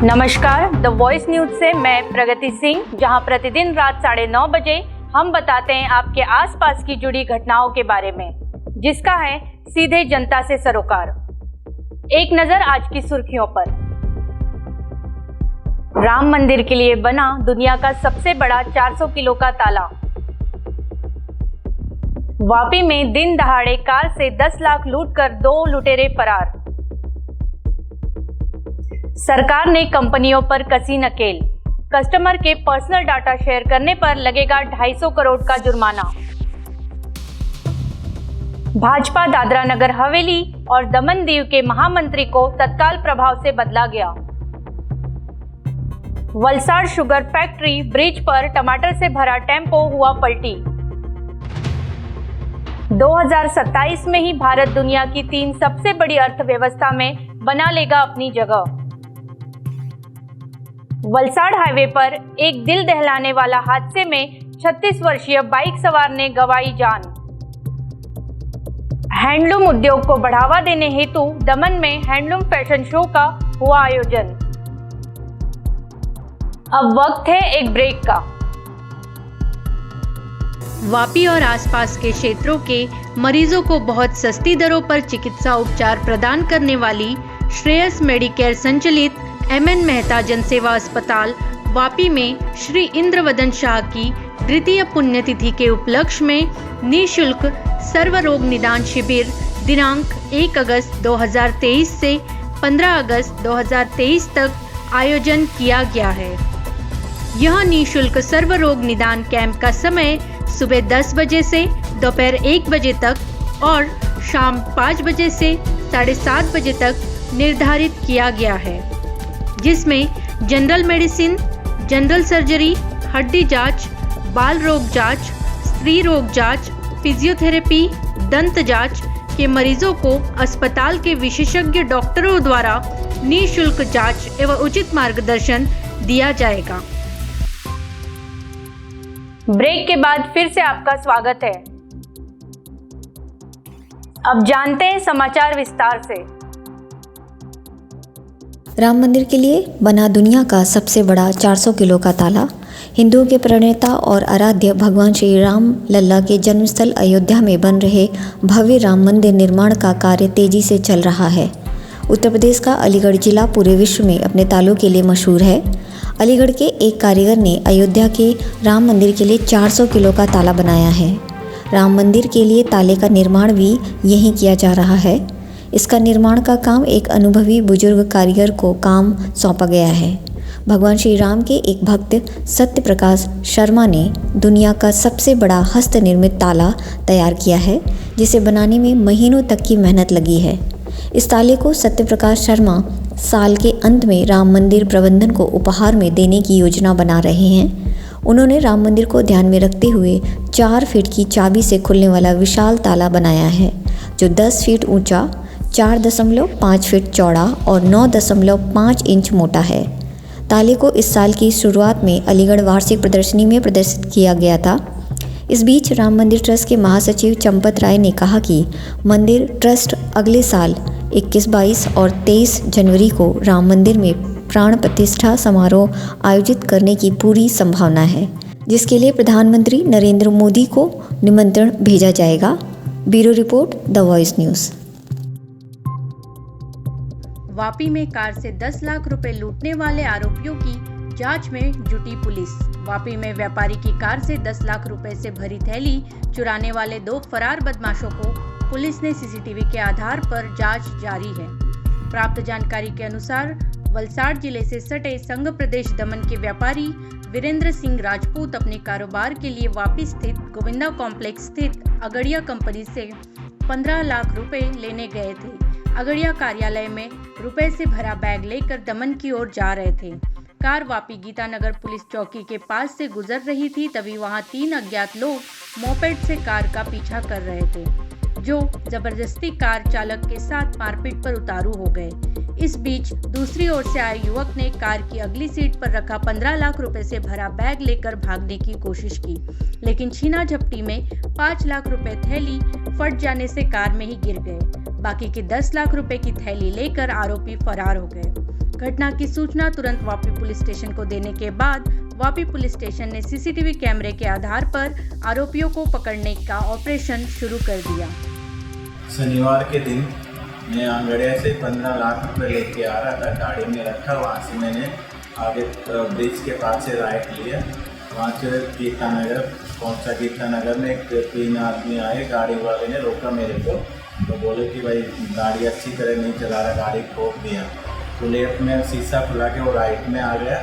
नमस्कार, the voice news से मैं प्रगति सिंह, जहां प्रतिदिन रात 9:30 बजे हम बताते हैं आपके आसपास की जुड़ी घटनाओं के बारे में, जिसका है सीधे जनता से सरोकार। एक नजर आज की सुर्खियों पर। राम मंदिर के लिए बना दुनिया का सबसे बड़ा 400 किलो का ताला। वापी में दिन दहाड़े कार से 10 लाख लूटकर 2 लुटेरे फरार। सरकार ने कंपनियों पर कसी नकेल। कस्टमर के पर्सनल डाटा शेयर करने पर लगेगा 250 करोड़ का जुर्माना। भाजपा दादरा नगर हवेली और दमन दीव के महामंत्री को तत्काल प्रभाव से बदला गया। वलसाड़ शुगर फैक्ट्री ब्रिज पर टमाटर से भरा टेम्पो हुआ पलटी। 2027 में ही भारत दुनिया की 3 सबसे बड़ी अर्थव्यवस्था में बना लेगा अपनी जगह। वलसाड़ हाईवे पर एक दिल दहलाने वाला हादसे में 36 वर्षीय बाइक सवार ने गंवाई जान। हैंडलूम उद्योग को बढ़ावा देने हेतु दमन में हैंडलूम फैशन शो का हुआ आयोजन। अब वक्त है एक ब्रेक का। वापी और आसपास के क्षेत्रों के मरीजों को बहुत सस्ती दरों पर चिकित्सा उपचार प्रदान करने वाली श्रेयस मेडिकेयर संचालित MN मेहता जनसेवा अस्पताल वापी में श्री इंद्रवदन शाह की द्वितीय पुण्यतिथि के उपलक्ष्य में निःशुल्क सर्वरोग निदान शिविर दिनांक 1 अगस्त 2023 से 15 अगस्त 2023 तक आयोजन किया गया है। यह निःशुल्क सर्वरोग निदान कैंप का समय सुबह 10 बजे से दोपहर 1 बजे तक और शाम 5 बजे से 7:30 बजे तक निर्धारित किया गया है, जिसमें जनरल मेडिसिन, जनरल सर्जरी, हड्डी जांच, बाल रोग जांच, स्त्री रोग जांच, फिजियोथेरेपी, दंत जांच के मरीजों को अस्पताल के विशेषज्ञ डॉक्टरों द्वारा निःशुल्क जांच एवं उचित मार्गदर्शन दिया जाएगा। ब्रेक के बाद फिर से आपका स्वागत है। अब जानते हैं समाचार विस्तार से। राम मंदिर के लिए बना दुनिया का सबसे बड़ा 400 किलो का ताला। हिंदुओं के प्रणेता और आराध्य भगवान श्री राम लल्ला के जन्मस्थल अयोध्या में बन रहे भव्य राम मंदिर निर्माण का कार्य तेजी से चल रहा है। उत्तर प्रदेश का अलीगढ़ जिला पूरे विश्व में अपने तालों के लिए मशहूर है। अलीगढ़ के एक कारीगर ने अयोध्या के राम मंदिर के लिए 400 किलो का ताला बनाया है। राम मंदिर के लिए ताले का निर्माण भी यहीं किया जा रहा है। इसका निर्माण का काम एक अनुभवी बुजुर्ग कारीगर को काम सौंपा गया है। भगवान श्री राम के एक भक्त सत्य प्रकाश शर्मा ने दुनिया का सबसे बड़ा हस्त निर्मित ताला तैयार किया है, जिसे बनाने में महीनों तक की मेहनत लगी है। इस ताले को सत्य प्रकाश शर्मा साल के अंत में राम मंदिर प्रबंधन को उपहार में देने की योजना बना रहे हैं। उन्होंने राम मंदिर को ध्यान में रखते हुए 4 फीट की चाबी से खुलने वाला विशाल ताला बनाया है, जो 10 फीट ऊंचा, 4.5 फीट चौड़ा और 9.5 इंच मोटा है। ताले को इस साल की शुरुआत में अलीगढ़ वार्षिक प्रदर्शनी में प्रदर्शित किया गया था। इस बीच राम मंदिर ट्रस्ट के महासचिव चंपत राय ने कहा कि मंदिर ट्रस्ट अगले साल 21, 22 और 23 जनवरी को राम मंदिर में प्राण प्रतिष्ठा समारोह आयोजित करने की पूरी संभावना है, जिसके लिए प्रधानमंत्री नरेंद्र मोदी को निमंत्रण भेजा जाएगा। Bureau report, the voice news. Vapi में कार से 10 लाख रुपए लूटने वाले आरोपियों की जांच में जुटी पुलिस। वापी में व्यापारी की कार से 10 लाख रुपए से भरी थैली चुराने वाले 2 फरार बदमाशों को पुलिस ने सीसीटीवी के आधार पर जांच जारी है। प्राप्त जानकारी के अनुसार वलसाड़ जिले से सटे संघ प्रदेश दमन के व्यापारी वीरेंद्र सिंह राजपूत अपने कारोबार के लिए वापी स्थित गोविंदा कॉम्प्लेक्स स्थित अगड़िया कंपनी से 15 लाख रुपए लेने गए थे। अगड़िया कार्यालय में रुपए से भरा बैग लेकर दमन की ओर जा रहे थे। कार वापी गीतानगर पुलिस चौकी के पास से गुजर रही थी, तभी वहां 3 अज्ञात लोग मोपेड से कार का पीछा कर रहे थे, जो जबरदस्ती कार चालक के साथ मारपीट पर उतारू हो गए। इस बीच दूसरी ओर से आए युवक ने कार की अगली सीट पर रखा 15 लाख रुपए से भरा बैग लेकर भागने की कोशिश की, लेकिन छीना झपटी में 5 लाख रुपए थैली फट जाने से कार में ही गिर गए। बाकी के 10 लाख रुपए की थैली लेकर आरोपी फरार हो गए। घटना की सूचना तुरंत वापी पुलिस स्टेशन को देने के बाद वापी पुलिस स्टेशन ने सीसीटीवी कैमरे के आधार पर आरोपियों को पकड़ने का ऑपरेशन शुरू कर दिया। शनिवार के दिन मैं आंगड़िया से 15 लाख रुपए लेके आ रहा था, गाड़ी में रखा। वहाँ से मैंने आगे ब्रिज के पास से राइट लिया, वहाँ से गीता नगर पहुँचा। गीता नगर में एक 3 आदमी आए, गाड़ी वाले ने रोका मेरे को, तो बोले कि भाई गाड़ी अच्छी तरह नहीं चला रहा, गाड़ी ठोक दिया। तो लेफ्ट में शीशा खुला के वो राइट में आ गया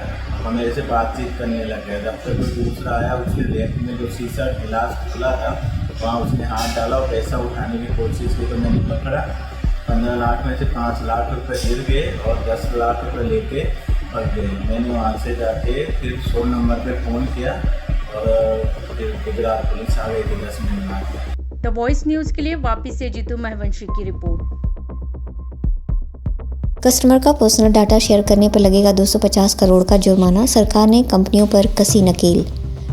और मेरे से बातचीत करने लग गया। जब तक कोई दूसरा आया, उसके लेफ्ट में जो शीशा गिलास खुला था वहाँ उसने हाथ डाला और पैसा उठाने की कोशिश की, तो मैंने पकड़ा। 15 लाख में से 5 लाख रुपए गिर गए और 10 लाख रुपए लेके भाग गए। मैंने वहाँ से जाके फिर 100 नंबर पे फ़ोन किया और फिर गुजरात पुलिस आ गई थी 10 मिनट बाद। द वॉइस न्यूज़ के लिए वापी से जीतू महवंशी की रिपोर्ट। कस्टमर का पर्सनल डाटा शेयर करने पर लगेगा 250 करोड़ का जुर्माना, सरकार ने कंपनियों पर कसी नकेल।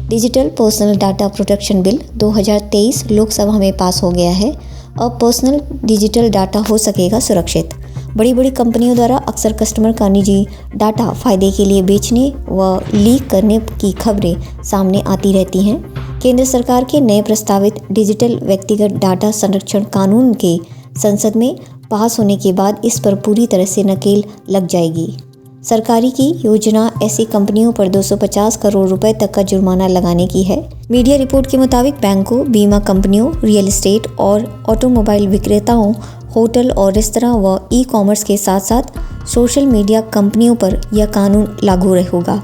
Digital personal data protection bill 2023 Lok Sabha में पास हो गया है। अब पर्सनल डिजिटल डाटा हो सकेगा सुरक्षित। बड़ी बड़ी कंपनियों द्वारा अक्सर कस्टमर का निजी डाटा फायदे के लिए बेचने व लीक करने की खबरें सामने आती रहती हैं। केंद्र सरकार के नए प्रस्तावित डिजिटल व्यक्तिगत डाटा संरक्षण कानून के संसद में पास होने के बाद इस पर पूरी तरह से नकेल लग जाएगी। सरकारी की योजना ऐसी कंपनियों पर 250 करोड़ रुपए तक का जुर्माना लगाने की है। मीडिया रिपोर्ट के मुताबिक बैंकों, बीमा कंपनियों, रियल एस्टेट और ऑटोमोबाइल विक्रेताओं, होटल और रेस्तरां व ई-कॉमर्स के साथ साथ सोशल मीडिया कंपनियों पर यह कानून लागू होगा।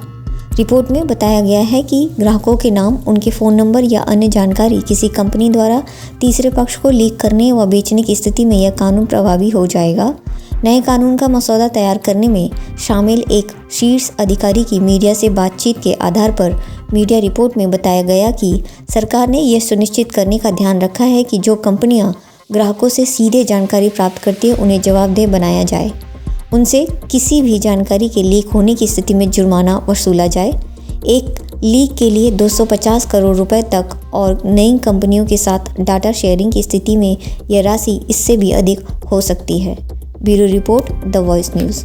रिपोर्ट में बताया गया है कि ग्राहकों के नाम, उनके फ़ोन नंबर या अन्य जानकारी किसी कंपनी द्वारा तीसरे पक्ष को लीक करने व बेचने की स्थिति में यह कानून प्रभावी हो जाएगा। नए कानून का मसौदा तैयार करने में शामिल एक शीर्ष अधिकारी की मीडिया से बातचीत के आधार पर मीडिया रिपोर्ट में बताया गया कि सरकार ने यह सुनिश्चित करने का ध्यान रखा है कि जो कंपनियां ग्राहकों से सीधे जानकारी प्राप्त करती है उन्हें जवाबदेह बनाया जाए, उनसे किसी भी जानकारी के लीक होने की स्थिति में जुर्माना वसूला जाए। एक लीक के लिए 250 करोड़ रुपए तक और नई कंपनियों के साथ डाटा शेयरिंग की स्थिति में यह राशि इससे भी अधिक हो सकती है। Bureau report, the voice news.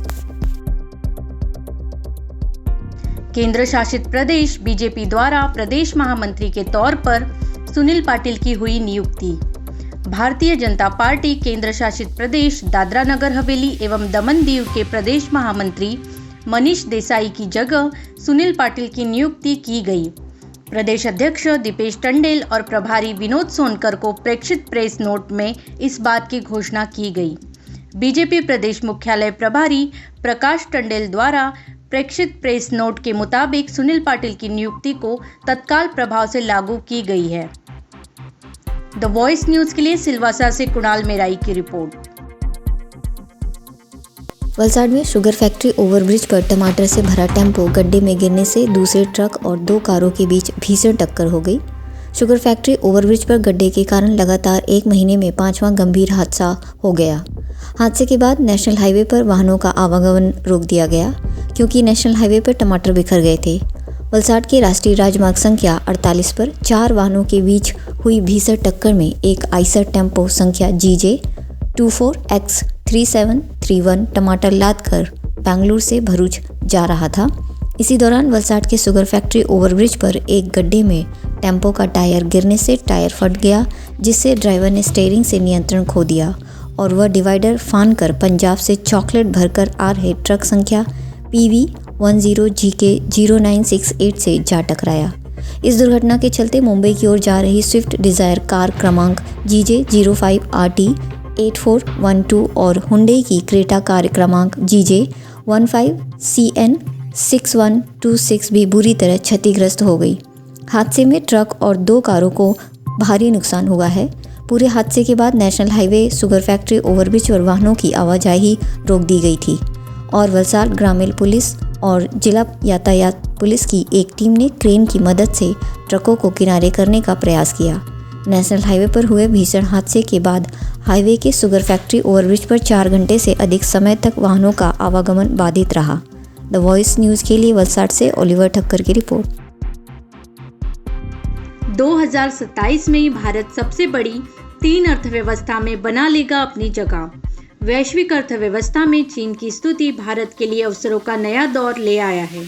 केंद्र शासित प्रदेश बीजेपी द्वारा प्रदेश महामंत्री के तौर पर सुनील पाटिल की हुई नियुक्ति। भारतीय जनता पार्टी केंद्र शासित प्रदेश दादरा नगर हवेली एवं दमन दीव के प्रदेश महामंत्री मनीष देसाई की जगह सुनील पाटिल की नियुक्ति की गई। प्रदेश अध्यक्ष दीपेश टंडेल और प्रभारी विनोद सोनकर को प्रेक्षित प्रेस नोट में इस बात की घोषणा की गई। बीजेपी प्रदेश मुख्यालय प्रभारी प्रकाश टंडेल द्वारा प्रेक्षित प्रेस नोट के मुताबिक सुनील पाटिल की नियुक्ति को तत्काल प्रभाव से लागू की गई है। द वॉइस न्यूज़ के लिए सिलवासा से कुणाल मेराई की रिपोर्ट। वलसाड में शुगर फैक्ट्री ओवरब्रिज पर टमाटर से भरा टेम्पो गड्ढे में गिरने से दूसरे ट्रक और 2 कारों के बीच भीषण टक्कर हो गई। शुगर फैक्ट्री ओवरब्रिज पर गड्ढे के कारण लगातार 1 महीने में 5वां गंभीर हादसा हो गया। हादसे के बाद नेशनल हाईवे पर वाहनों का आवागमन रोक दिया गया क्योंकि नेशनल हाईवे पर टमाटर बिखर गए थे। वलसाड के राष्ट्रीय राजमार्ग संख्या 48 पर 4 वाहनों के बीच हुई भीषण टक्कर में एक आइसर टेम्पो संख्या GJ 24X3731 टमाटर लादकर बेंगलुरु से भरूच जा रहा था। इसी दौरान वलसाड के शुगर फैक्ट्री ओवरब्रिज पर एक गड्ढे में टेम्पो का टायर गिरने से टायर फट गया, जिससे ड्राइवर ने स्टीयरिंग से नियंत्रण खो दिया और वह डिवाइडर फान कर पंजाब से चॉकलेट भरकर आ रहे ट्रक संख्या PV10GK 0968 से जा टकराया। इस दुर्घटना के चलते मुंबई की ओर जा रही स्विफ्ट डिज़ायर कार क्रमांक GJ 05RT 8412 और हुंडई की क्रेटा कार क्रमांक GJ 15CN 6126 भी बुरी तरह क्षतिग्रस्त हो गई। हादसे में ट्रक और 2 कारों को भारी नुकसान हुआ है। पूरे हादसे के बाद national highway sugar factory overbridge पर वाहनों की आवाजाही रोक दी गई थी और वलसाड ग्रामीण पुलिस और जिला यातायात पुलिस की एक टीम ने क्रेन की मदद से ट्रकों को किनारे करने का प्रयास किया। नेशनल हाईवे पर हुए भीषण हादसे के बाद हाईवे के शुगर फैक्ट्री ओवरब्रिज पर 4 घंटे से अधिक समय तक वाहनों का आवागमन बाधित रहा। द वॉइस न्यूज़ के लिए वलसाड से ओलिवर ठक्कर की रिपोर्ट। 2027 में भारत सबसे बड़ी 3 अर्थव्यवस्था में बना लेगा अपनी जगह। वैश्विक अर्थव्यवस्था में चीन की स्तुति भारत के लिए अवसरों का नया दौर ले आया है।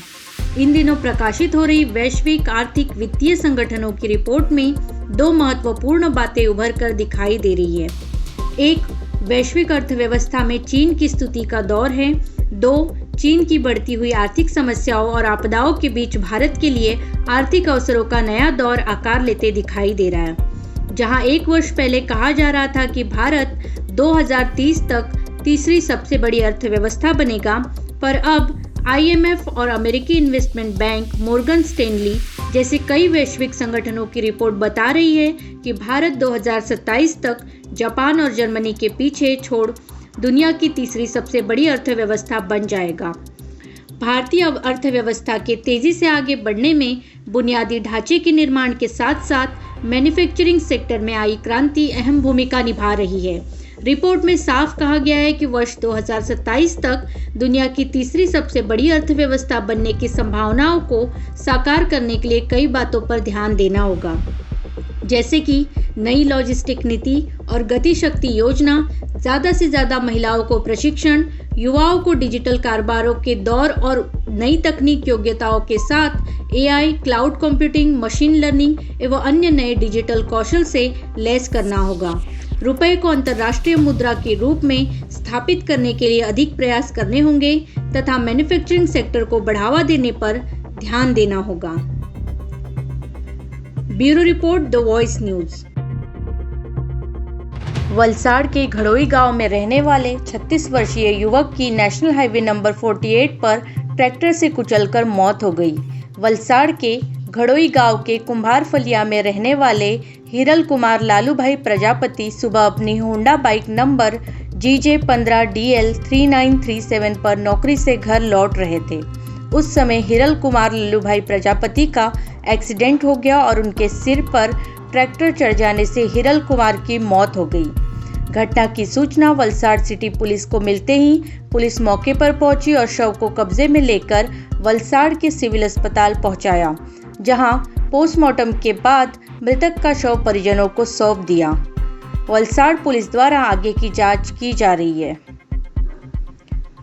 इन दिनों प्रकाशित हो रही वैश्विक आर्थिक वित्तीय संगठनों की रिपोर्ट में दो महत्वपूर्ण बातें उभर कर दिखाई दे रही है। एक, वैश्विक अर्थव्यवस्था में चीन की स्तुति का दौर है। दो, चीन की बढ़ती हुई आर्थिक समस्याओं और आपदाओं के बीच भारत के लिए आर्थिक अवसरों का नया दौर आकार लेते दिखाई दे रहा है। जहां एक वर्ष पहले कहा जा रहा था कि भारत 2030 तक तीसरी सबसे बड़ी अर्थव्यवस्था बनेगा, पर अब IMF और अमेरिकी इन्वेस्टमेंट बैंक मॉर्गन स्टैनली जैसे कई वैश्विक संगठनों की रिपोर्ट बता रही है कि भारत 2027 तक जापान और जर्मनी के पीछे छोड़ दुनिया की तीसरी सबसे बड़ी अर्थव्यवस्था बन जाएगा। भारतीय अर्थव्यवस्था के तेजी से आगे बढ़ने में बुनियादी ढांचे के निर्माण के साथ साथ मैन्युफैक्चरिंग सेक्टर में आई क्रांति अहम भूमिका निभा रही है। रिपोर्ट में साफ कहा गया है कि वर्ष 2027 तक दुनिया की तीसरी सबसे बड़ी अर्थव्यवस्था बनने की संभावनाओं को साकार करने के लिए कई बातों पर ध्यान देना होगा, जैसे कि नई लॉजिस्टिक नीति और गति शक्ति योजना, ज़्यादा से ज़्यादा महिलाओं को प्रशिक्षण, युवाओं को डिजिटल कारोबारों के दौर और नई तकनीक योग्यताओं के साथ AI, cloud computing, machine learning एवं अन्य नए डिजिटल कौशल से लैस करना होगा। रुपए को अंतर्राष्ट्रीय मुद्रा के रूप में स्थापित करने के लिए अधिक प्रयास करने होंगे तथा मैन्युफैक्चरिंग सेक्टर को बढ़ावा देने पर ध्यान देना होगा। Bureau report, the voice news. Valsad के घड़ोई गांव में रहने वाले 36 वर्षीय युवक की नेशनल हाईवे नंबर 48 पर ट्रैक्टर से कुचलकर मौत हो गई। वलसाड़ के घड़ोई गांव के कुंभारफलिया में रहने वाले हिरल कुमार लालू भाई प्रजापति सुबह अपनी होंडा बाइक नंबर GJ15DL 3937 पर नौकरी से घर लौट रहे थे। उस समय हिरल कुमार लालू भाई प्रजापति का एक्सीडेंट हो गया और उनके सिर पर ट्रैक्टर चढ़ जाने से हिरल कुमार की मौत हो गई। घटना की सूचना वलसाड़ सिटी पुलिस को मिलते ही पुलिस मौके पर पहुंची और शव को कब्जे में लेकर वलसाड़ के सिविल अस्पताल पहुंचाया, जहां पोस्टमार्टम के बाद मृतक का शव परिजनों को सौंप दिया। वलसाड़ पुलिस द्वारा आगे की जांच की जा रही है।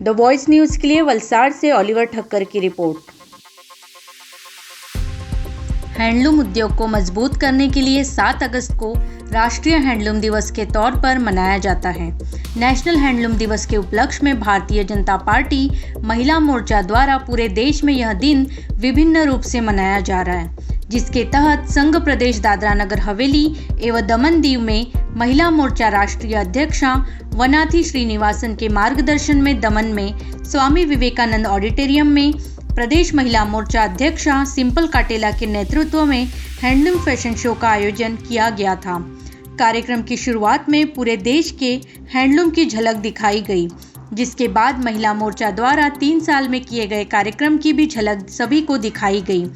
द वॉइस न्यूज के लिए वलसाड़ से ओलिवर ठक्कर की रिपोर्ट। हैंडलूम उद्योग को मजबूत करने के लिए 7 अगस्त को राष्ट्रीय हैंडलूम दिवस के तौर पर मनाया जाता है। नेशनल हैंडलूम दिवस के उपलक्ष्य में भारतीय जनता पार्टी महिला मोर्चा द्वारा पूरे देश में यह दिन विभिन्न रूप से मनाया जा रहा है, जिसके तहत संघ प्रदेश दादरा नगर हवेली एवं दमन दीव में महिला मोर्चा राष्ट्रीय अध्यक्षा वनाथी श्रीनिवासन के मार्गदर्शन में दमन में स्वामी विवेकानंद ऑडिटोरियम में प्रदेश महिला मोर्चा अध्यक्षा सिंपल काटेला के नेतृत्व में हैंडलूम फैशन शो का आयोजन किया गया था। कार्यक्रम की शुरुआत में पूरे देश के हैंडलूम की झलक दिखाई गई, जिसके बाद महिला मोर्चा द्वारा 3 साल में किए गए कार्यक्रम की भी झलक सभी को दिखाई गई।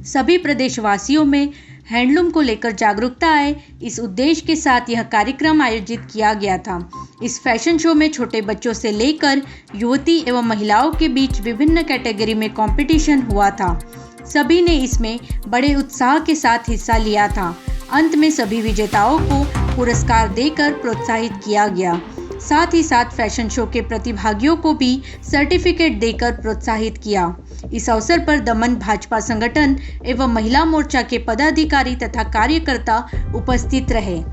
सभी प्रदेशवासियों में हैंडलूम को लेकर जागरूकता आए, इस उद्देश्य के साथ यह कार्यक्रम आयोजित किया गया था। इस फैशन शो में छोटे बच्चों से लेकर युवती एवं महिलाओं के बीच विभिन्न कैटेगरी में कंपटीशन हुआ था। सभी ने इसमें बड़े उत्साह के साथ हिस्सा लिया था। अंत में सभी विजेताओं को पुरस्कार देकर प्रोत्साहित किया गया। साथ ही साथ फैशन शो के प्रतिभागियों को भी सर्टिफिकेट देकर प्रोत्साहित किया। इस अवसर पर दमन भाजपा संगठन एवं महिला मोर्चा के पदाधिकारी तथा कार्यकर्ता उपस्थित रहे।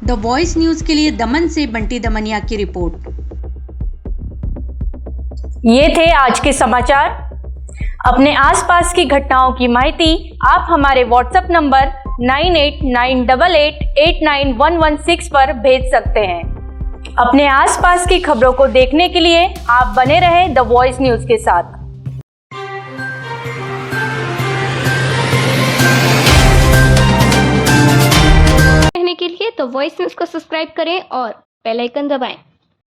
द वॉइस न्यूज के लिए दमन से बंटी दमनिया की रिपोर्ट। ये थे आज के समाचार। अपने आसपास की घटनाओं की माहिती आप हमारे व्हाट्सएप नंबर 9898889116 पर भेज सकते हैं। अपने आसपास की खबरों को देखने के लिए आप बने रहे द वॉइस न्यूज के साथ। रहने के लिए द वॉइस न्यूज को सब्सक्राइब करें और बेल आइकन दबाएं।